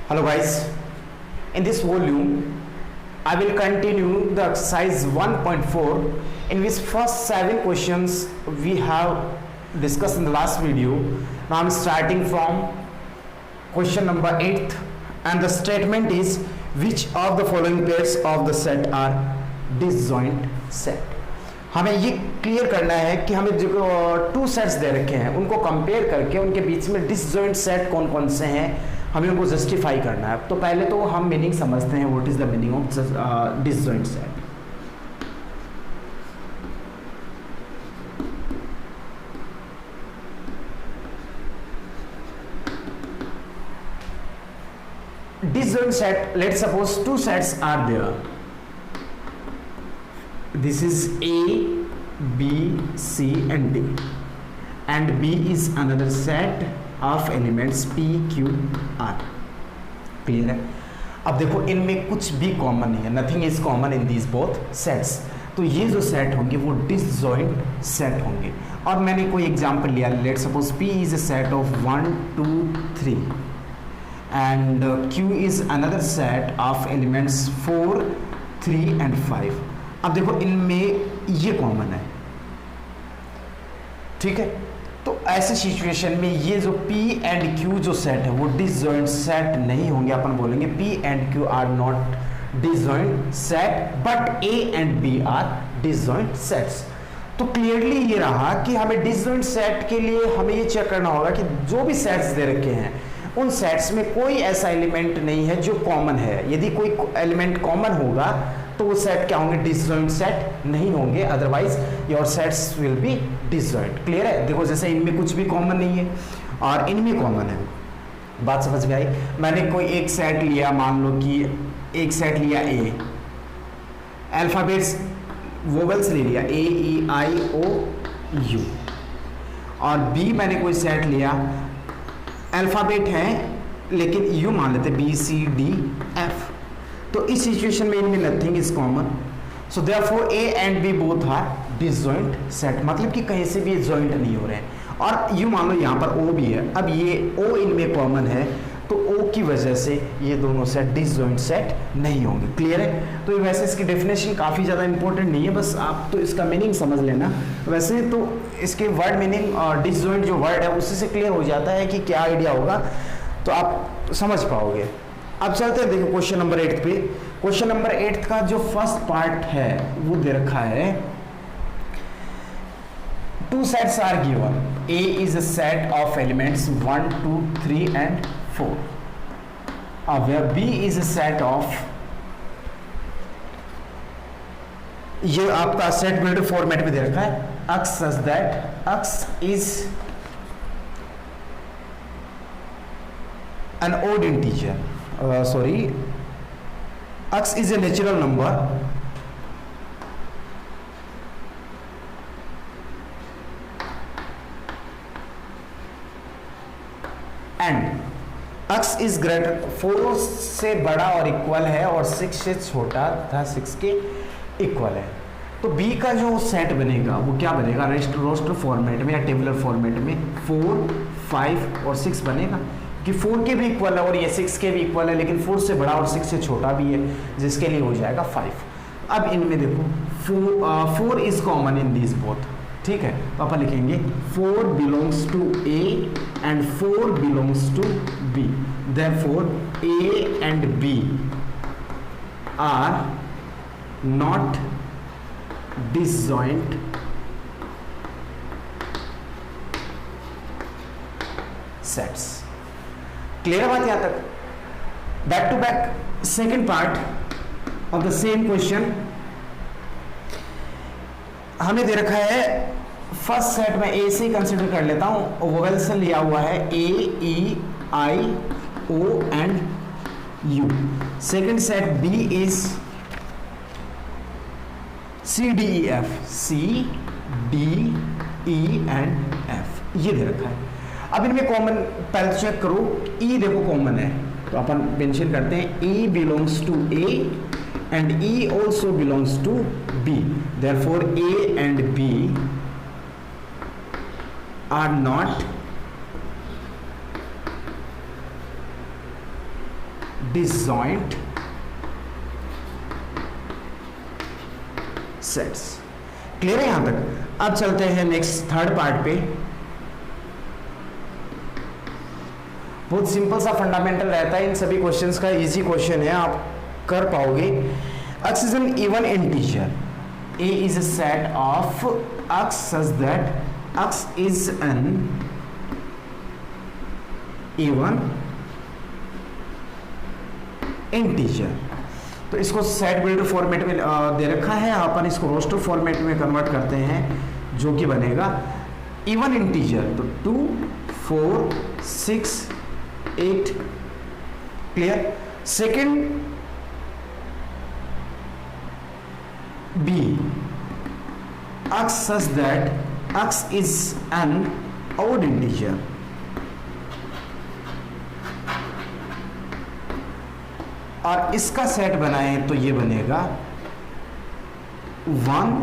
Hello guys, in this volume I will continue the exercise 1.4 in which first 7 questions we have discussed in the last video. Now I am starting from question number 8 and the statement is which of the following pairs of the set are disjoint set. हमें ये clear करना है कि हमें जो 2 sets दे रखे हैं उनको कंपेयर करके उनके बीच में डिसजॉइंट सेट कौन कौन से हैं हमें उनको जस्टिफाई करना है। तो पहले तो हम मीनिंग समझते हैं, what is the meaning of disjoint set. Disjoint set, let's suppose 2 sets are there. This is A, B, C and D, and B is another set of elements P, Q, R. Clear है? अब देखो इनमें कुछ भी common नहीं है, nothing is common in these both sets. तो ये जो सेट होंगे वो डिसजॉइंट सेट होंगे। और मैंने कोई एग्जांपल लिया, let suppose P is a set of 1, 2, 3 and Q is another set of elements 4, 3 and 5। अब देखो इनमें ये कॉमन है, ठीक है। तो ऐसे सिचुएशन में ये जो P एंड Q जो सेट है वो डिसजॉइंट सेट नहीं होंगे। अपन बोलेंगे P and Q are not disjoint set but A and B are disjoint sets. तो क्लियरली ये रहा कि हमें डिसजॉइंट सेट के लिए हमें ये चेक करना होगा कि जो भी सेट्स दे रखे हैं उन सेट्स में कोई ऐसा एलिमेंट नहीं है जो कॉमन है। यदि कोई एलिमेंट कॉमन होगा तो वो सेट क्या होंगे? डिसजॉइंट सेट नहीं होंगे, otherwise your sets will be disjoint. Clear है? देखो जैसे इनमें कुछ भी कॉमन नहीं है और इनमें कॉमन है, बात समझ में आई। मैंने कोई एक सेट लिया, मान लो कि एक सेट लिया ए, अल्फाबेट्स वोवेल्स ले लिया ए, ई, आई, ओ, यू, और बी मैंने कोई सेट लिया, अल्फाबेट है लेकिन यू मान लेते बी, सी, डी, एफ। तो इस सिचुएशन में इनमें nothing is common, so therefore A and B both are disjoint set, मतलब कि कहीं से भी जॉइंट नहीं हो रहे हैं। और यू मान लो यहाँ पर ओ भी है, अब ये ओ इनमें कॉमन है तो ओ की वजह से ये दोनों सेट डिसजॉइंट सेट नहीं होंगे। क्लियर है? तो वैसे इसकी डेफिनेशन काफ़ी ज़्यादा इंपॉर्टेंट नहीं है, बस आप तो इसका मीनिंग समझ लेना। वैसे तो इसके वर्ड मीनिंग और डिसजॉइंट जो वर्ड है उसी से क्लियर हो जाता है कि क्या आइडिया होगा, तो आप समझ पाओगे। अब चलते हैं, देखो क्वेश्चन नंबर 8 पे। क्वेश्चन नंबर 8 का जो फर्स्ट पार्ट है वो दे रखा है 2 sets are given. A is a set of elements 1, 2, 3 and 4. Where B is a set of, ये आपका सेट बिल्डर फॉर्मेट में दे रखा है, x such that x is an odd integer. X is a natural number and x is greater 4 से बड़ा और equal है और 6 से छोटा तथा 6 के इक्वल है। तो B का जो सेट बनेगा वो क्या बनेगा? रोस्टर फॉर्मेट में या टेबुलर फॉर्मेट में 4, 5 और 6 बनेगा कि 4 के भी इक्वल है और ये 6 के भी इक्वल है, लेकिन 4 से बड़ा और 6 से छोटा भी है, जिसके लिए हो जाएगा 5। अब इनमें देखो 4 is common in this both, ठीक है। तो अपन लिखेंगे 4 belongs to A and 4 belongs to B, therefore A and B are not disjoint sets. Clear बात यहां तक? Back to back second part of the same question हमें दे रखा है फर्स्ट सेट में ए से कंसिडर कर लेता हूं, वोवेल से लिया हुआ है A, E, I, O and U. Second set B is C, D, E, F, C, D, E and F, ये दे रखा है। अब इनमें कॉमन पहले तो चेक करो, ई देखो कॉमन है तो अपन मेंशन करते हैं E belongs to A and E also belongs to B, therefore A and B are not disjoint sets. Clear है यहां तक? अब चलते हैं नेक्स्ट थर्ड पार्ट पे। बहुत सिंपल सा फंडामेंटल रहता है इन सभी क्वेश्चंस का, इजी क्वेश्चन है, आप कर पाओगे। x is an even integer. A is a set of x such that x is an even integer. तो इसको सेट बिल्डर फॉर्मेट में दे रखा है, अपन इसको रोस्टर फॉर्मेट में कन्वर्ट करते हैं, जो कि बनेगा इवन इंटीजर। तो 2 4 6 8। Clear? Second B, x such that x is an odd integer. और इसका सेट बनाए तो ये बनेगा 1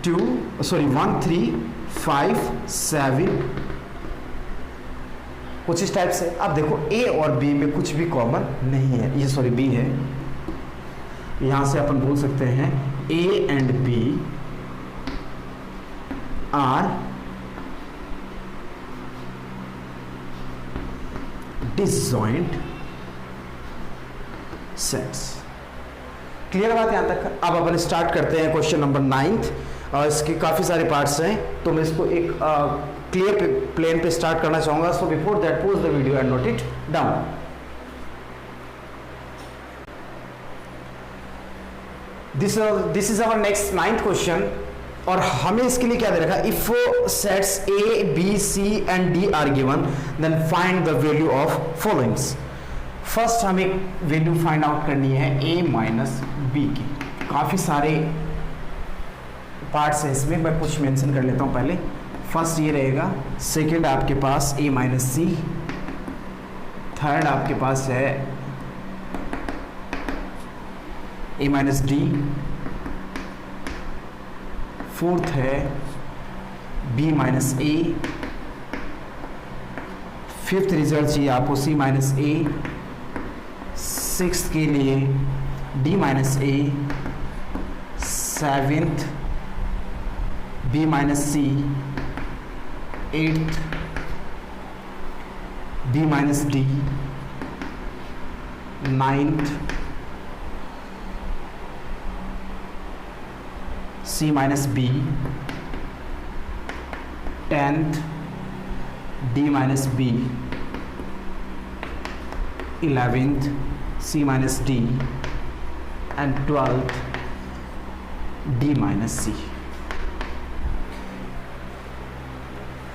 3 5 7, कुछ इस टाइप से। अब देखो A और B में कुछ भी कॉमन नहीं है, ये सॉरी B है, यहां से अपन बोल सकते हैं A and B are disjoint sets। Clear बात यहां तक? अब अपन स्टार्ट करते हैं क्वेश्चन नंबर 9। इसके काफी सारे पार्ट्स हैं, तो मैं इसको एक क्लियर प्लेन पे स्टार्ट करना चाहूंगा। So before that pause the video and note it down. This is our next 9th question, और हमें इसके लिए क्या दे रखा है? If sets A B C and D are given then find the value of followings. First हमें value find out करनी है ए माइनस बी की। काफी सारे पार्ट्स है इसमें, मैं कुछ मेंशन कर लेता हूं पहले। फर्स्ट ये रहेगा, सेकंड आपके पास ए माइनस सी, थर्ड आपके पास है ए माइनस डी, फोर्थ है B minus A, fifth result चाहिए आपको सी माइनस ए, सिक्स्थ के लिए D minus A, seventh B minus C, eighth B minus D, ninth C minus B, 10th D minus B, 11th C minus D, and 12th D minus C।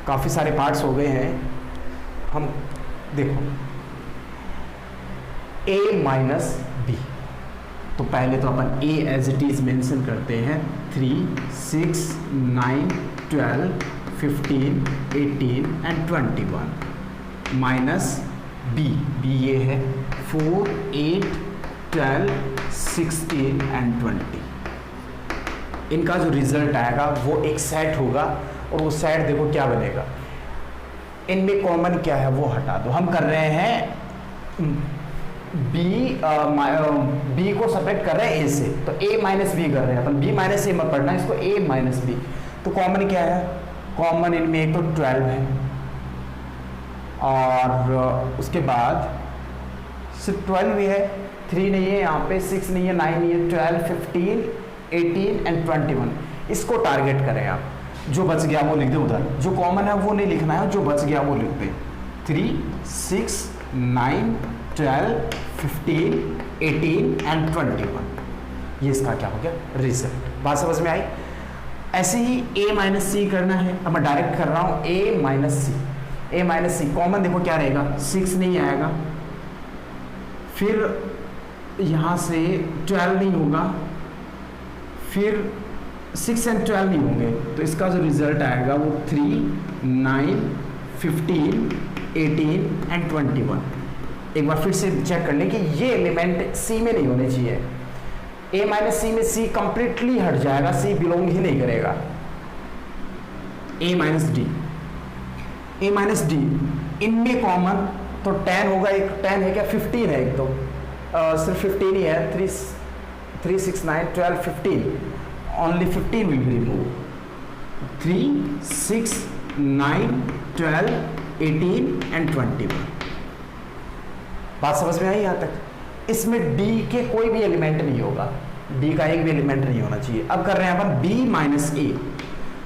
काफ़ी सारे parts हो गए हैं। हम देखो A minus B, तो पहले तो अपन A as it is mention करते हैं। 3 6 9 12 15 18 एंड 21 माइनस B, B ये है 4 8 12 16 एंड 20। इनका जो रिजल्ट आएगा वो एक सेट होगा, और वो सेट देखो क्या बनेगा। इनमें कॉमन क्या है वो हटा दो। हम कर रहे हैं बी को सब्ट्रैक्ट कर रहे हैं ए से, तो ए माइनस बी कर रहे हैं अपन। बी माइनस ए मत पढ़ना, इसको ए माइनस बी। तो कॉमन क्या है? कॉमन इनमें एक तो 12 है, और उसके बाद सिर्फ 12 भी है, 3 नहीं है यहाँ पे, 6 नहीं है, 9 नहीं है, 12 15 18 एंड 21। इसको टारगेट करें आप। जो बच गया वो लिख दे उधर, जो कॉमन है वो नहीं लिखना है, जो बच गया वो लिख दे। 3 6 9 12 15 18 एंड 21। ये इसका क्या हो गया? रिजल्ट। बात समझ में आई? ऐसे ही ए माइनस सी करना है। अब मैं डायरेक्ट कर रहा हूं ए माइनस सी। ए माइनस सी कॉमन देखो क्या रहेगा? 6 नहीं आएगा, फिर यहां से 12 नहीं होगा, फिर 6 एंड 12 नहीं होंगे, तो इसका जो रिजल्ट आएगा वो 3 9 15 18 एंड 21। एक बार फिर से चेक कर लें कि ये एलिमेंट सी में नहीं होने चाहिए। ए माइनस सी में सी कंप्लीटली हट जाएगा, सी बिलोंग ही नहीं करेगा। ए माइनस डी, ए माइनस डी, इनमें कॉमन तो 10 होगा, एक 10 है क्या? 15 है एक तो, सिर्फ 15 ही है, 3 3 6 9 12 15, only 15 will be remove, 3 6 9 12 18 and 21। बात समझ में आई यहाँ तक? इसमें d के कोई भी एलिमेंट नहीं होगा, d का एक भी एलिमेंट नहीं होना चाहिए। अब कर रहे हैं अपन b माइनस ए,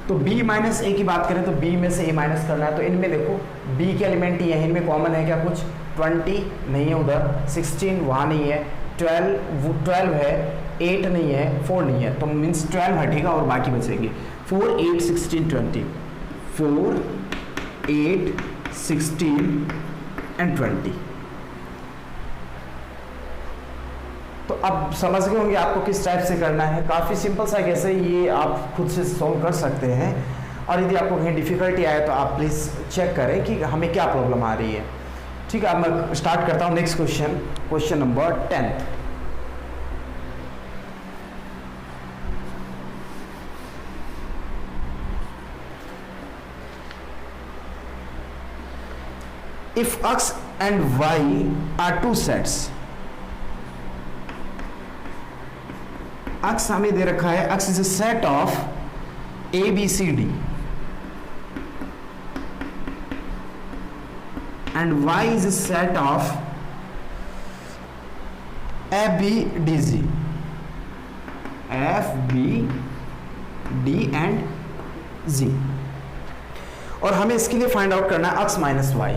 तो b माइनस ए की बात करें तो b में से a माइनस करना है। तो इनमें देखो b के एलिमेंट ही है, इनमें कॉमन है क्या कुछ? 20 नहीं है उधर, 16 वहाँ नहीं है, 12 है, 8 नहीं है, 4 नहीं है, तो मीन्स 12 हटेगा और बाकी बचेंगे 4 8 16 20, 4 8 16 एंड 20। तो अब समझ गए होंगे आपको किस टाइप से करना है। काफ़ी सिंपल सा कैसे ये आप खुद से सॉल्व कर सकते हैं। और यदि आपको कहीं डिफ़िकल्टी आए तो आप प्लीज़ चेक करें कि हमें क्या प्रॉब्लम आ रही है। ठीक है, अब मैं स्टार्ट करता हूँ next question, question number 10। If x and y are two sets, x हमें दे रखा है, x is a set of a b c d and y is a set of f b d z, f b d and z। और हमें इसके लिए find out करना है x minus Y,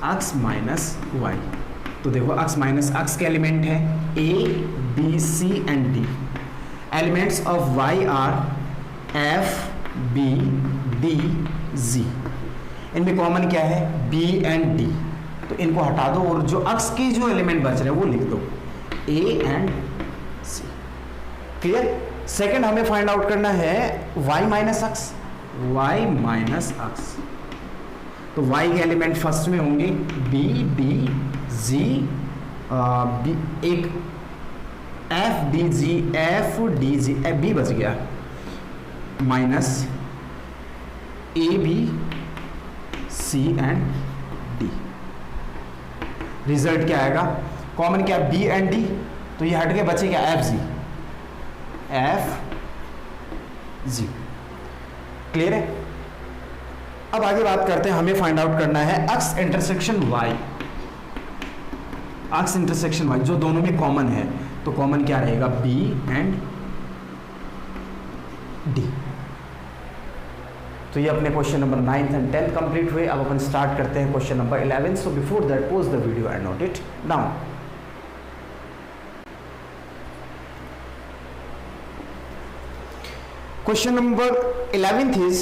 x minus Y. तो देखो x minus x के element है a b c and d, elements of y are f b d z, इनमें कॉमन क्या है? b एंड d, तो इनको हटा दो और जो x के जो एलिमेंट बच रहे हैं वो लिख दो a and c। Clear? Second हमें फाइंड आउट करना है y minus x, y minus x। तो y के एलिमेंट फर्स्ट में होंगे b d z, एक f d g, f d g, b बच गया, minus a b c and d। Result क्या आएगा? कॉमन क्या? b एंड d, तो ये हट के बचे क्या? f g, f g। Clear है? अब आगे बात करते हैं, हमें फाइंड आउट करना है x intersection y, x intersection y जो दोनों में कॉमन है। तो कॉमन क्या रहेगा? b and d। तो ये अपने question number 9th and 10th complete हुए। अब अपन स्टार्ट करते हैं question number 11। So before that pause the video and note it down. Question number 11th is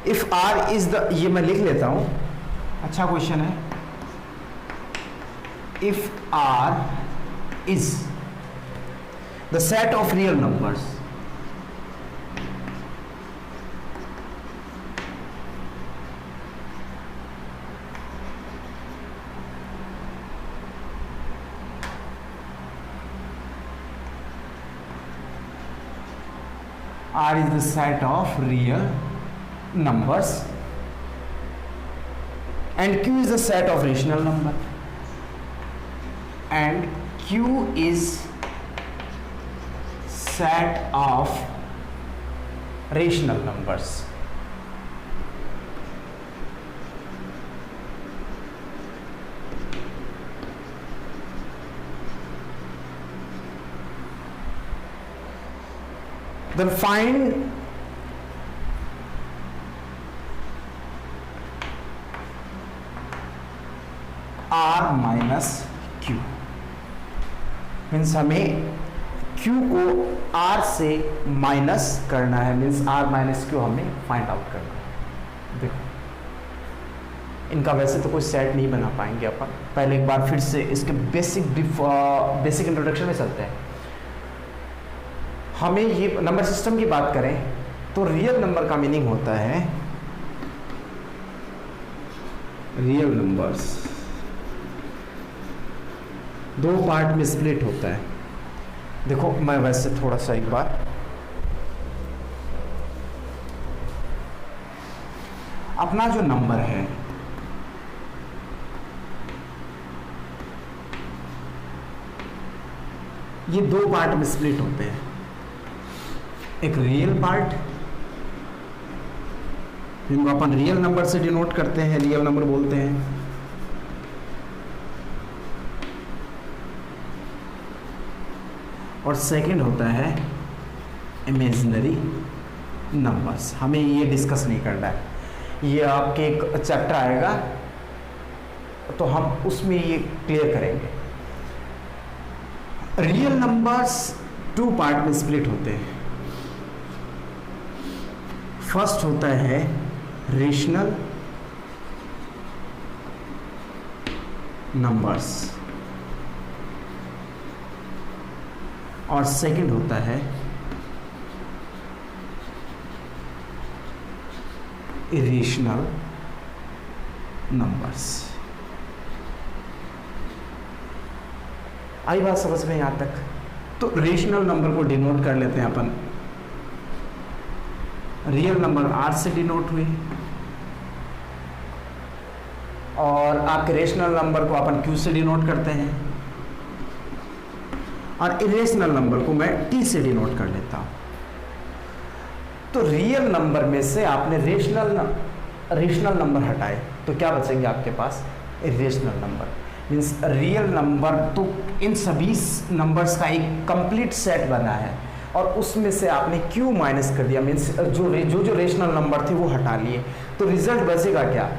if r is the, ये मैं लिख लेता हूं, अच्छा क्वेश्चन है। If r is the set of real numbers, R is the set of real numbers and Q is the set of rational number and Q is set of rational numbers. Then find R minus Q, means हमें Q को R से minus करना है, means R minus Q हमें find out करना है। देखो इनका वैसे तो कोई सेट नहीं बना पाएंगे अपन, पहले एक बार फिर से इसके बेसिक इंट्रोडक्शन में चलते हैं। हमें ये नंबर सिस्टम की बात करें तो रियल नंबर का मीनिंग होता है, रियल नंबर्स दो पार्ट में स्प्लिट होता है। देखो मैं वैसे थोड़ा सा एक बार, अपना जो नंबर है ये दो पार्ट में स्प्लिट होते हैं, एक रियल पार्ट जिनको अपन रियल नंबर से डिनोट करते हैं, रियल नंबर बोलते हैं, और सेकंड होता है इमेजिनरी नंबर्स। हमें ये डिस्कस नहीं करना है, ये आपके एक चैप्टर आएगा तो हम उसमें ये क्लियर करेंगे। रियल नंबर्स टू पार्ट में स्प्लिट होते हैं। फर्स्ट होता है रेशनल नंबर्स और सेकंड होता है इरेशनल नंबर्स। आई बात समझ में यहां तक? तो रेशनल नंबर को डिनोट कर लेते हैं अपन, रियल नंबर आर से डिनोट हुए और आपके रेशनल नंबर को अपन क्यू से डिनोट करते हैं और इरेशनल नंबर को मैं टी से डिनोट कर लेता हूं। तो रियल नंबर में से आपने रेशनल नंबर हटाए तो क्या बचेंगे आपके पास? Irrational number. Means real number तो इन सभी नंबर्स का एक कंप्लीट सेट बना है और उसमें से आपने क्यू माइनस कर दिया, मीन्स जो रेशनल नंबर थे वो हटा लिए, तो रिजल्ट बचेगा क्या?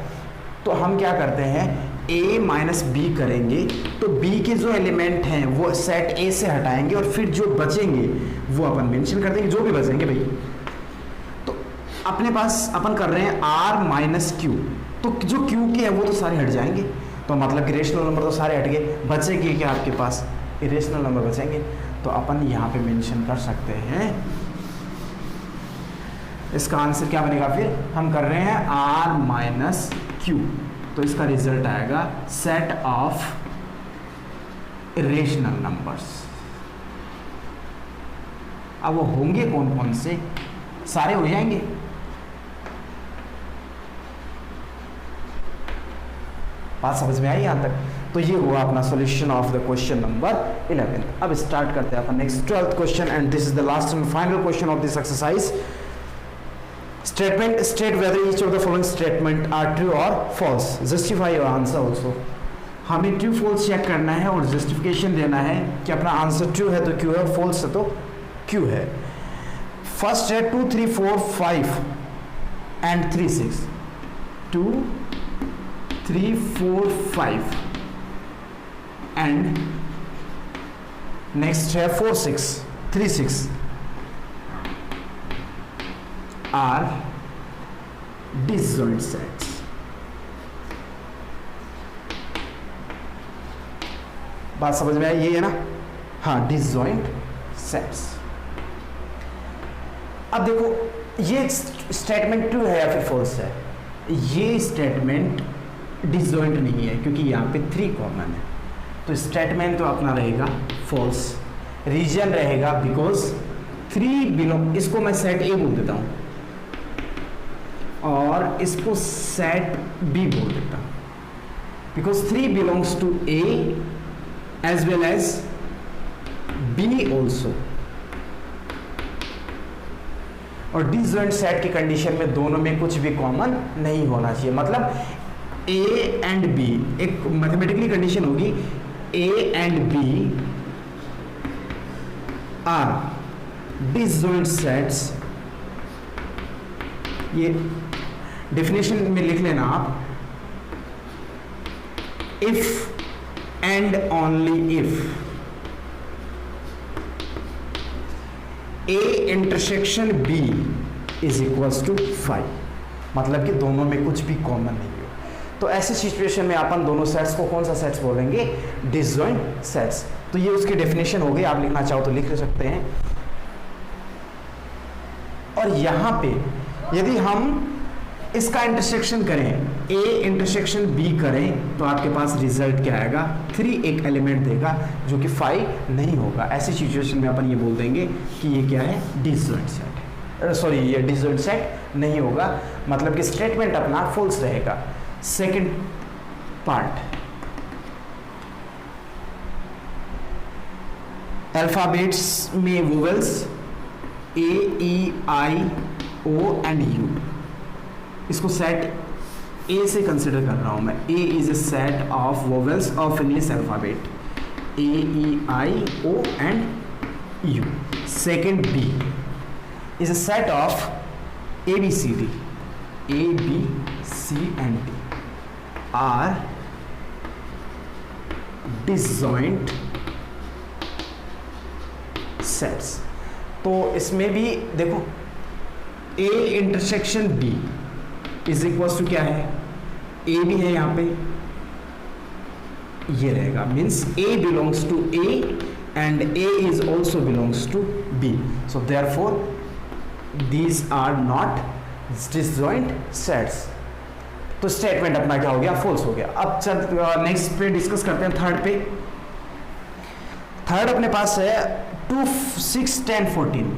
तो हम क्या करते हैं, a माइनस बी करेंगे, तो b के जो एलिमेंट हैं वो सेट a से हटाएंगे और फिर जो बचेंगे वो अपन मेंशन कर देंगे, जो भी बचेंगे भाई। तो अपने पास अपन कर रहे हैं r माइनस क्यू, तो जो q के हैं वो तो सारे हट जाएंगे, तो मतलब कि रेशनल नंबर तो सारे हट गए, बचेंगे क्या आपके पास? इरेशनल नंबर बचेंगे। तो अपन यहाँ पे मेंशन कर सकते हैं, इसका आंसर क्या बनेगा? फिर हम कर रहे हैं r माइनस क्यू, तो इसका रिजल्ट आएगा सेट ऑफ इरेशनल नंबर्स। अब वो होंगे कौन कौन से? सारे हो जाएंगे। बात समझ में आई यहां तक? तो ये हुआ अपना solution of the question number 11। अब स्टार्ट करते हैं अपन next 12th question, and this is the last and final question of this exercise. Statement state whether each of the following statement are true or false. Justify your answer also. हमें true false check करना है और justification देना है कि अपना answer true है तो क्यू है, फॉल्स है तो क्यू है। फर्स्ट है 2 3 4 5 एंड 3 6, 2 3 4 5 एंड नेक्स्ट है 4 6 3 6 are disjoint sets. बात समझ में आई? ये है ना, हाँ, disjoint sets। अब देखो ये स्टेटमेंट ट्रू है या फिर फॉल्स है? ये स्टेटमेंट डिसजॉइंट नहीं है क्योंकि यहाँ पे 3 कॉमन है, तो स्टेटमेंट तो अपना रहेगा फॉल्स। रीजन रहेगा बिकॉज 3 बिलोंग, इसको मैं सेट ए बोल देता हूँ और इसको सेट बी बोल देता हूँ, because 3 belongs to A as well as B also. और डिसजॉइंट सेट की कंडीशन में दोनों में कुछ भी कॉमन नहीं होना चाहिए, मतलब ए एंड बी, एक मैथमेटिकली कंडीशन होगी, A and B are disjoint sets. ये डेफिनेशन में लिख लेना आप, if and only if A intersection B is equals to 5, मतलब कि दोनों में कुछ भी कॉमन नहीं हो, तो ऐसी सिचुएशन में अपन दोनों सेट्स को कौन सा सेट्स बोलेंगे? Disjoint sets. तो ये उसकी डेफिनेशन हो गई, आप लिखना चाहो तो लिख सकते हैं। और यहां पे यदि हम इसका इंटरसेक्शन करें, ए इंटरसेक्शन बी करें, तो आपके पास रिजल्ट क्या आएगा? 3 एक एलिमेंट देगा जो कि 5 नहीं होगा। ऐसी सिचुएशन में अपन ये बोल देंगे कि ये क्या है? Disjoint set. सॉरी, ये डिसजॉइंट सेट नहीं होगा, मतलब कि स्टेटमेंट अपना फॉल्स रहेगा। सेकंड पार्ट, अल्फ़ाबेट्स में vowels A E I O and U, इसको सेट ए से कंसिडर कर रहा हूँ मैं। A is a set of vowels of English alphabet A E I O and U. Second B is a set of ABCD, A, B, C and D are disjoint sets। तो इसमें भी देखो A intersection B is equal to क्या है, A भी है यहाँ पे, ये रहेगा, means A belongs to A and A is also belongs to B, so therefore these are not disjoint sets। तो स्टेटमेंट अपना क्या हो गया, फॉल्स हो गया। अब चल नेक्स्ट पे डिस्कस करते हैं थर्ड पे। थर्ड अपने पास है 2, 6, 10, 14।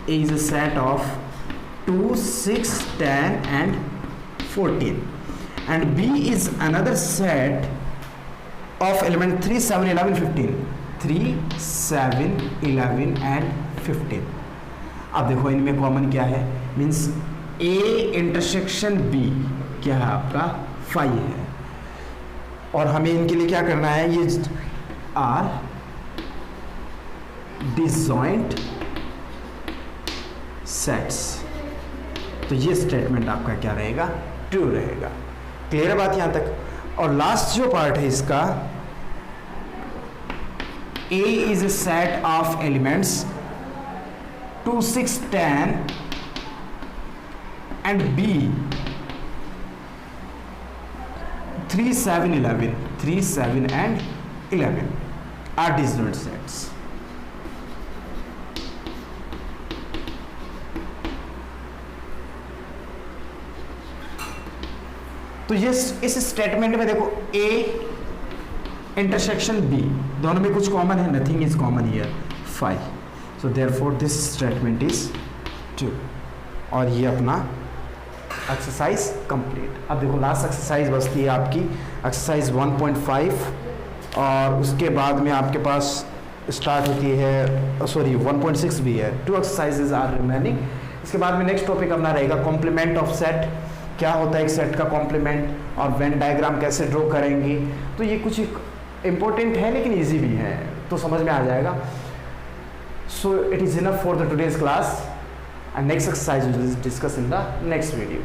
A is a set of 2, 6, 10 and 14 and B is another set of element 3, 7, 11, 15। 3, 7, 11 and 15। अब देखो इनमें कॉमन क्या है, मीन्स A इंटरसेक्शन B क्या है आपका 5 है, और हमें इनके लिए क्या करना है, ये आर डिसजॉइंट सेट्स। तो ये स्टेटमेंट आपका क्या रहेगा, ट्रू रहेगा। क्लियर है बात यहां तक। और लास्ट जो पार्ट है इसका, A is a set of elements 2, 6, 10 and B 3, 7, 11। 3, 7 and 11 are disjoint sets। तो ये इस स्टेटमेंट में देखो A इंटरसेक्शन B दोनों में कुछ कॉमन है, nothing is common here 5, so therefore this statement is true. और ये अपना एक्सरसाइज कंप्लीट। अब देखो लास्ट एक्सरसाइज बचती है आपकी एक्सरसाइज 1.5 और उसके बाद में आपके पास स्टार्ट होती है, सॉरी 1.6 भी है। 2 एक्सरसाइजेज आर रिमेनिंग। इसके बाद में नेक्स्ट टॉपिक अपना रहेगा कॉम्प्लीमेंट ऑफ सेट, क्या होता है एक सेट का कॉम्प्लीमेंट, और वेन डायग्राम कैसे ड्रॉ करेंगे। तो ये कुछ इंपॉर्टेंट है लेकिन इजी भी है, तो समझ में आ जाएगा। So it is enough for the today's class and next exercise will discuss in the next video.